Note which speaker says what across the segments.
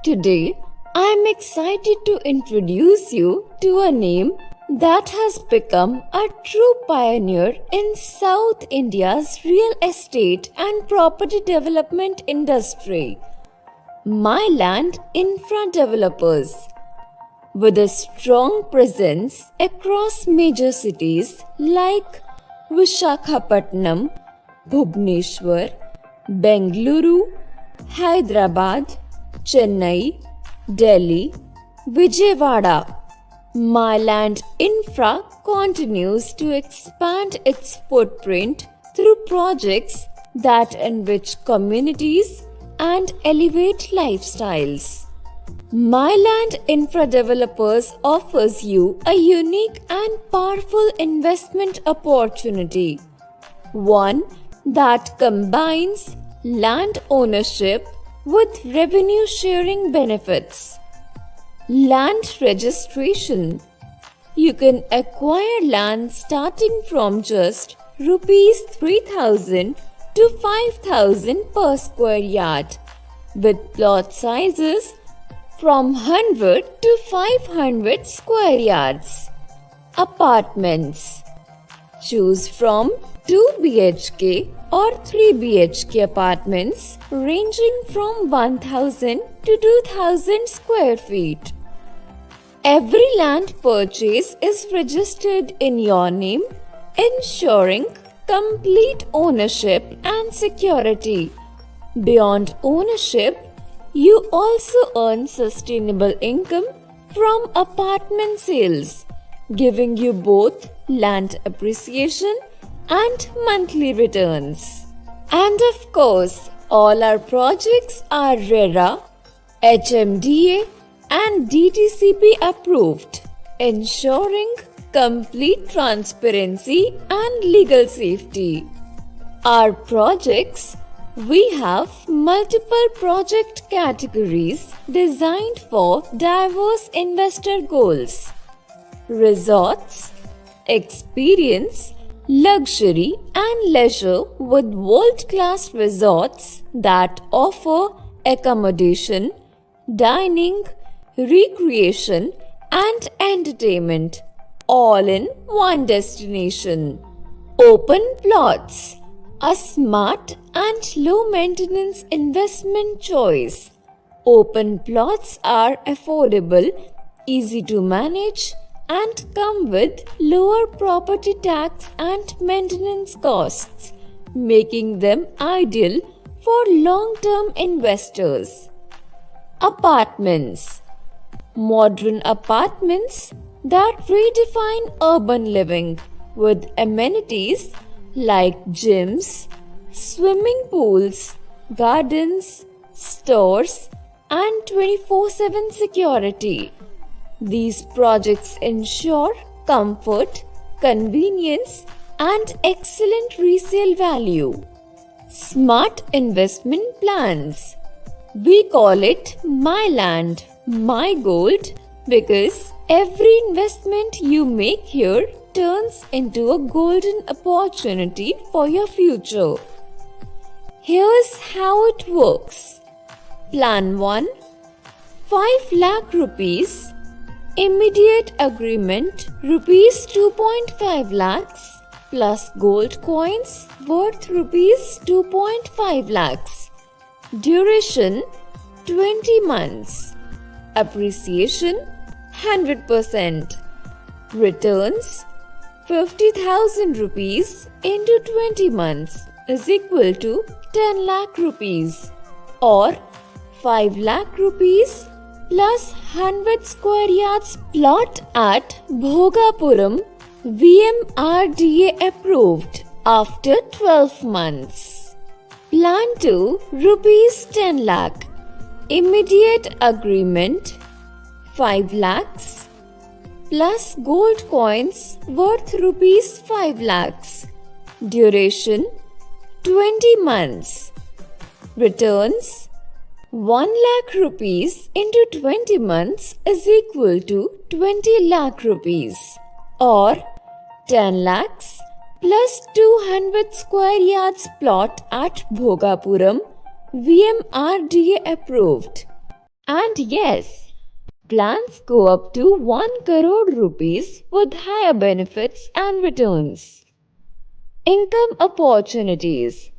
Speaker 1: Today, I am excited to introduce you to a name that has become a true pioneer in South India's real estate and property development industry. Myland Infra Developers. With a strong presence across major cities like Vishakhapatnam, Bhubaneswar, Bengaluru, Hyderabad, Chennai, Delhi, Vijayawada, Myland Infra continues to expand its footprint through projects that enrich communities and elevate lifestyles. Myland Infra Developers offers you a unique and powerful investment opportunity, one that combines land ownership with revenue sharing benefits. Land registration. You can acquire land starting from just rupees 3,000 to 5,000 per square yard, with plot sizes from 100 to 500 square yards. Apartments. Choose from 2 BHK or 3 BHK apartments ranging from 1,000 to 2,000 square feet. Every land purchase is registered in your name, ensuring complete ownership and security. Beyond ownership, you also earn sustainable income from apartment sales, giving you both land appreciation and monthly returns. And of course, all our projects are RERA, HMDA and DTCP approved, ensuring complete transparency and legal safety. Our projects, we have multiple project categories designed for diverse investor goals. Resorts, experience, luxury and leisure with world-class resorts that offer accommodation, dining, recreation and entertainment all in one destination. Open plots, a smart and low maintenance investment choice. Open plots are affordable, easy to manage and come with lower property tax and maintenance costs, making them ideal for long-term investors. Apartments. Modern apartments that redefine urban living with amenities like gyms, swimming pools, gardens, stores, and 24/7 security. These projects ensure comfort, convenience, and excellent resale value. Smart investment plans. We call it Myland, My Gold, because every investment you make here turns into a golden opportunity for your future. Here's how it works. Plan 1, 5 lakh rupees. Immediate agreement rupees 2.5 lakhs plus gold coins worth rupees 2.5 lakhs. Duration 20 months. Appreciation 100%. Returns 50,000 rupees into 20 months is equal to 10 lakh rupees or 5 lakh rupees plus 100 square yards plot at Bhogapuram, VMRDA approved after 12 months. Plan 2 rupees 10 lakh. Immediate agreement 5 lakhs plus gold coins worth rupees 5 lakhs. Duration 20 months. Returns 1 lakh rupees into 20 months is equal to 20 lakh rupees or 10 lakhs plus 200 square yards plot at Bhogapuram, VMRDA approved. And yes, plans go up to 1 crore rupees with higher benefits and returns. Income opportunities.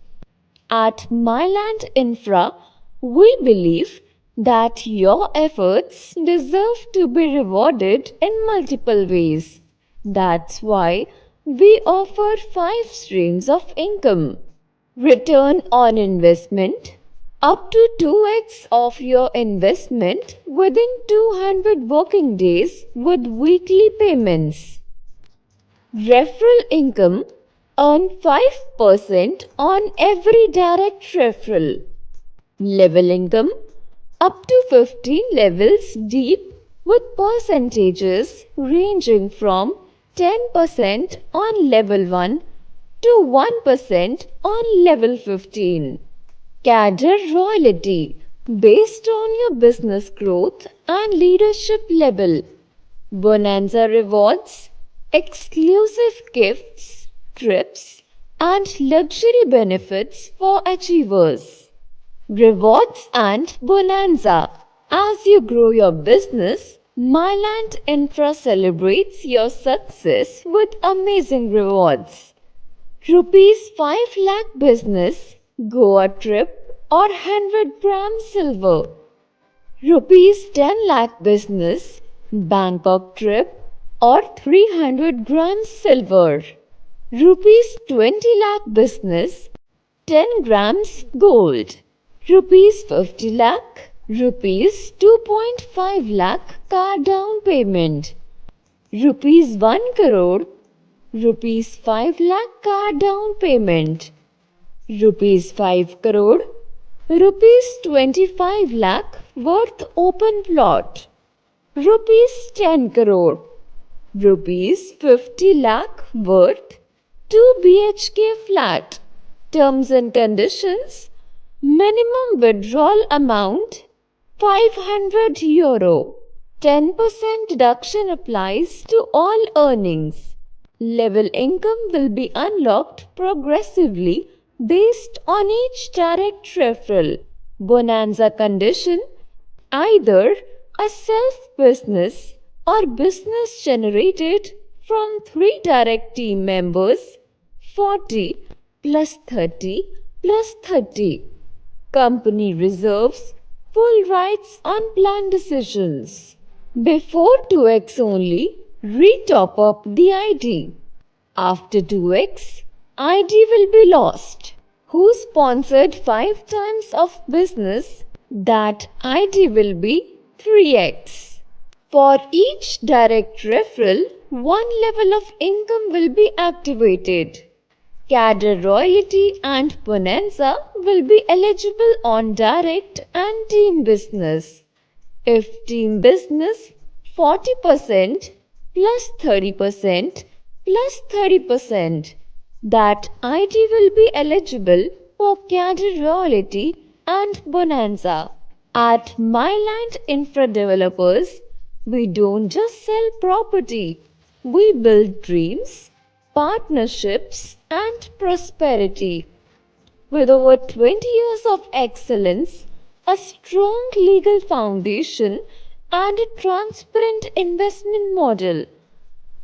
Speaker 1: At Myland Infra, we believe that your efforts deserve to be rewarded in multiple ways. That's why we offer 5 streams of income. Return on investment up to 2x of your investment within 200 working days with weekly payments. Referral income, earn 5% on every direct referral. Level income up to 15 levels deep with percentages ranging from 10% on level 1 to 1% on level 15. Cadre royalty based on your business growth and leadership level. Bonanza rewards, exclusive gifts, trips, and luxury benefits for achievers. Rewards and Bonanza. As you grow your business, Myland Infra celebrates your success with amazing rewards. Rupees 5 lakh business, Goa trip or 100 gram silver. Rupees 10 lakh business, Bangkok trip or 300 grams silver. Rupees 20 lakh business, 10 grams gold. Rupees 50 lakh, Rupees 2.5 lakh car down payment. Rupees 1 crore, Rupees 5 lakh car down payment. Rupees 5 crore, Rupees 25 lakh worth open plot. Rupees 10 crore, Rupees 50 lakh worth 2 BHK flat. Terms and conditions. Minimum withdrawal amount 500 euro. 10% deduction applies to all earnings. Level income will be unlocked progressively based on each direct referral. Bonanza condition, either a self business or business generated from 3 direct team members, 40 plus 30 plus 30. Company reserves full rights on plan decisions. Before 2x only, re-top up the ID. After 2x, ID will be lost. Who sponsored 5 times of business, that ID will be 3x. For each direct referral, one level of income will be activated. Cadre royalty and bonanza will be eligible on direct and team business. If team business, 40% plus 30% plus 30. That ID will be eligible for cadre royalty and bonanza. At Myland Infra Developers, we don't just sell property, we build dreams, partnerships, and prosperity. With over 20 years of excellence, a strong legal foundation, and a transparent investment model,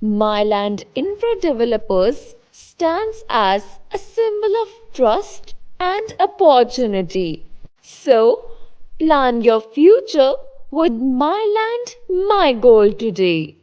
Speaker 1: Myland Infra Developers stands as a symbol of trust and opportunity. So, plan your future with My Land, My Goal today.